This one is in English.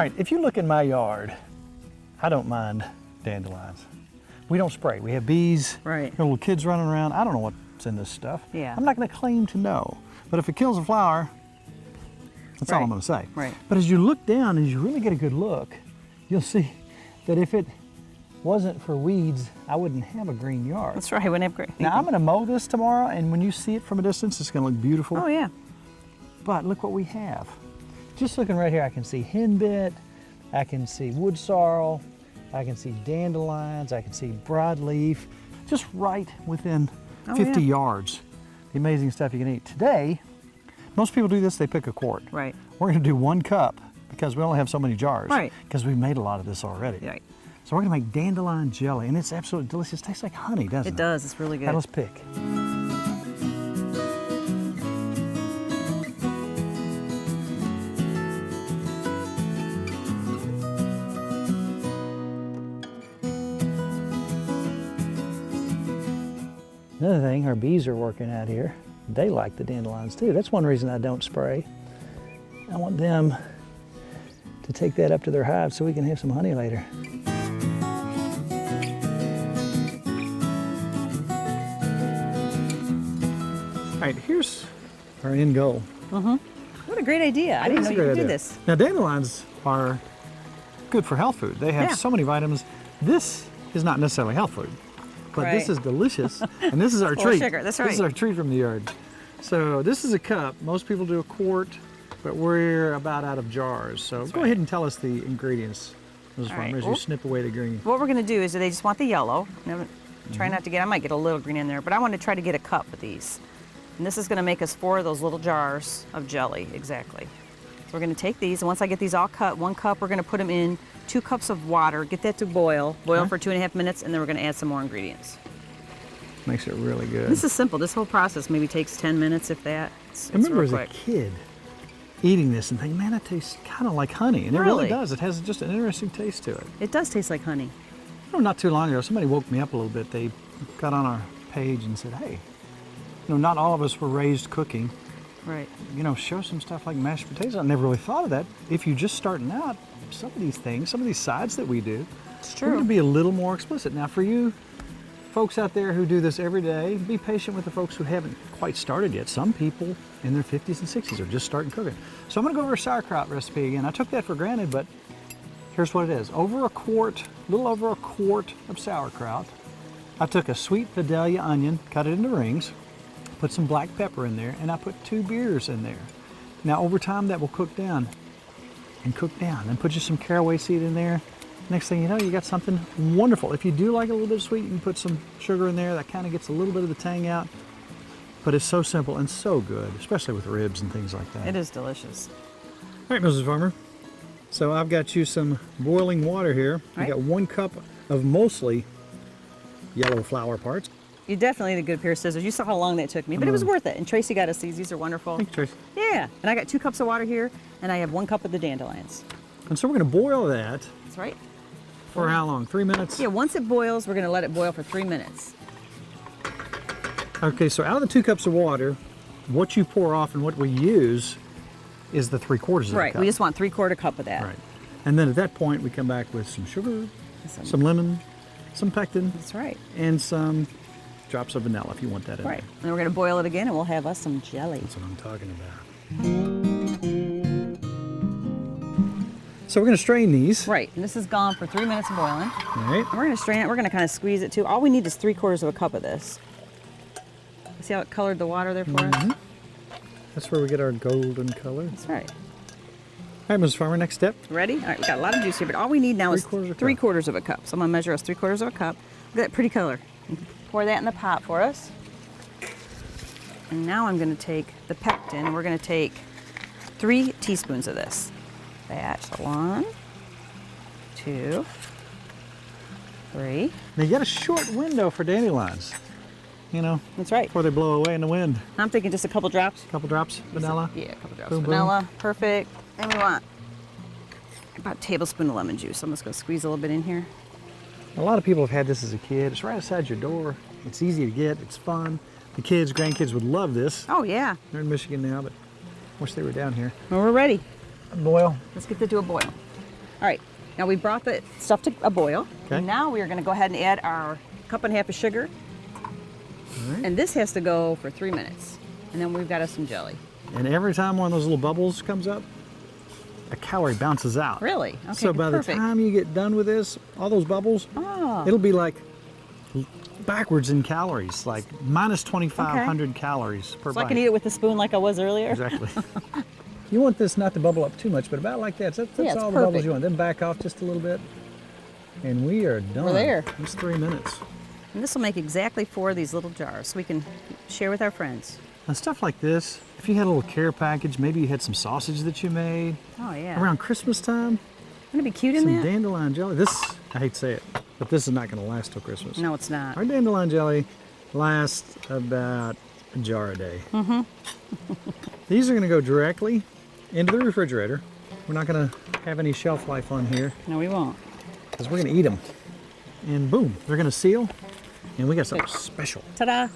right, if you look in my yard, I don't mind dandelions. We don't spray. We have bees, Right. little kids running around. I don't know what's in this stuff. Yeah. I'm not going to claim to know. But if it kills a flower, that's all I'm going to say. Right. But as you look down, as you really get a good look, you'll see that if it wasn't for weeds, I wouldn't have a green yard. That's right. Wouldn't have great. Now I'm going to mow this tomorrow, and when you see it from a distance, it's going to look beautiful. Oh yeah. But look what we have. Just looking right here, I can see henbit, I can see wood sorrel, I can see dandelions, I can see broadleaf, just right within 50 yards. The amazing stuff you can eat. Today, most people do this, they pick a quart. Right. We're going to do 1 cup because we only have so many jars. Right. Because we've made a lot of this already. Right. So we're going to make dandelion jelly, and it's absolutely delicious. It tastes like honey, doesn't it? It does. It's really good. Now let's pick. Another thing, our bees are working out here. They like the dandelions too. That's one reason I don't spray. I want them to take that up to their hive so we can have some honey later. All right, here's our end goal. What a great idea. I didn't know you could do this. Now, dandelions are good for health food. They have so many vitamins. This is not necessarily health food, but this is delicious, and this is our treat. Sugar, that's right. This is our treat from the yard. So this is a cup. Most people do a quart, but we're about out of jars. So go ahead and tell us the ingredients, Mrs. Farmer, as you snip away the green. What we're going to do is they just want the yellow. Now, try not to get, I might get a little green in there, but I want to try to get a cup of these. And this is going to make us 4 of those little jars of jelly, exactly. So we're going to take these, and once I get these all cut, 1 cup, we're going to put them in 2 cups of water, get that to boil for 2.5 minutes, and then we're going to add some more ingredients. Makes it really good. This is simple. This whole process maybe takes 10 minutes, if that. I remember as a kid eating this and thinking, man, that tastes kind of like honey. And it really does. It has just an interesting taste to it. It does taste like honey. You know, not too long ago, somebody woke me up a little bit. They got on our page and said, hey, you know, not all of us were raised cooking. Right. You know, show some stuff like mashed potatoes. I never really thought of that. If you're just starting out, some of these things, some of these sides that we do, It's we're going true. to be a little more explicit. Now, for you folks out there who do this every day, be patient with the folks who haven't quite started yet. Some people in their 50s and 60s are just starting cooking. So I'm going to go over a sauerkraut recipe again. I took that for granted, but here's what it is. Over a quart, a little over a quart of sauerkraut. I took a sweet Vidalia onion, cut it into rings, put some black pepper in there, and I put 2 beers in there. Now over time that will cook down and cook down. Then put just some caraway seed in there. Next thing you know, you got something wonderful. If you do like a little bit of sweet, you can put some sugar in there. That kind of gets a little bit of the tang out. But it's so simple and so good, especially with ribs and things like that. It is delicious. All right, Mrs. Farmer. So I've got you some boiling water here. I got 1 cup of mostly yellow flower parts. You definitely need a good pair of scissors. You saw how long that took me, but it was worth it. And Tracy got us these. These are wonderful. Thank you, Tracy. Yeah. And I got 2 cups of water here, and I have 1 cup of the dandelions. And so we're going to boil that That's right. for how long? 3 minutes? Yeah, once it boils, we're going to let it boil for 3 minutes. Okay, so out of the 2 cups of water, what you pour off and what we use is the 3/4 of a Right. cup. We just want 3/4 cup of that. Right. And then at that point, we come back with some sugar, some lemon, some pectin, That's right. and some drops of vanilla if you want that in Right. there. And then we're going to boil it again, and we'll have us some jelly. That's what I'm talking about. So we're going to strain these. Right. And this is gone for 3 minutes of boiling. All right. And we're going to strain it. We're going to kind of squeeze it too. All we need is 3/4 of a cup of this. See how it colored the water there for us? That's where we get our golden color. That's right. All right, Mrs. Farmer, next step. Ready? All right, we got a lot of juice here, but all we need now is 3/4 of a cup. So I'm gonna measure us 3/4 of a cup. Look at that pretty color. Pour that in the pot for us. And now I'm gonna take the pectin, and we're gonna take 3 teaspoons of this. Batch 1, 2, 3. Now you got a short window for dandelions, you know, That's right. before they blow away in the wind. I'm thinking just a couple drops. A couple drops vanilla. Yeah, a couple drops Boom, of boom. vanilla. Perfect. And we want about a tablespoon of lemon juice. I'm just gonna squeeze a little bit in here. A lot of people have had this as a kid. It's right outside your door. It's easy to get. It's fun. The kids, grandkids would love this. Oh yeah. They're in Michigan now, but wish they were down here. Well, we're ready. Boil. Let's get that to a boil. All right, now we brought the stuff to a boil. Okay. And now we are gonna go ahead and add our 1.5 cups of sugar. All right. And this has to go for 3 minutes. And then we've got us some jelly. And every time one of those little bubbles comes up, a calorie bounces out. Really? Okay, So by perfect. the time you get done with this, all those bubbles, Oh. it'll be like backwards in calories, like minus 2,500 calories per So bite. I can eat it with a spoon like I was earlier? Exactly. You want this not to bubble up too much, but about like that. That's Yeah, it's all the bubbles perfect. you want. Then back off just a little bit. And we are done. We're there. It's 3 minutes. And this will make exactly 4 of these little jars so we can share with our friends. And stuff like this, if you had a little care package, maybe you had some sausage that you made Oh, yeah. around Christmas time, Wouldn't it be cute in some that? dandelion jelly. This, I hate to say it, but this is not going to last till Christmas. No, it's not. Our dandelion jelly lasts about a jar a day. Mm-hmm. These are going to go directly into the refrigerator. We're not going to have any shelf life on here No, we won't. because we're going to eat them. And boom, they're going to seal. And we got something special. Ta-da!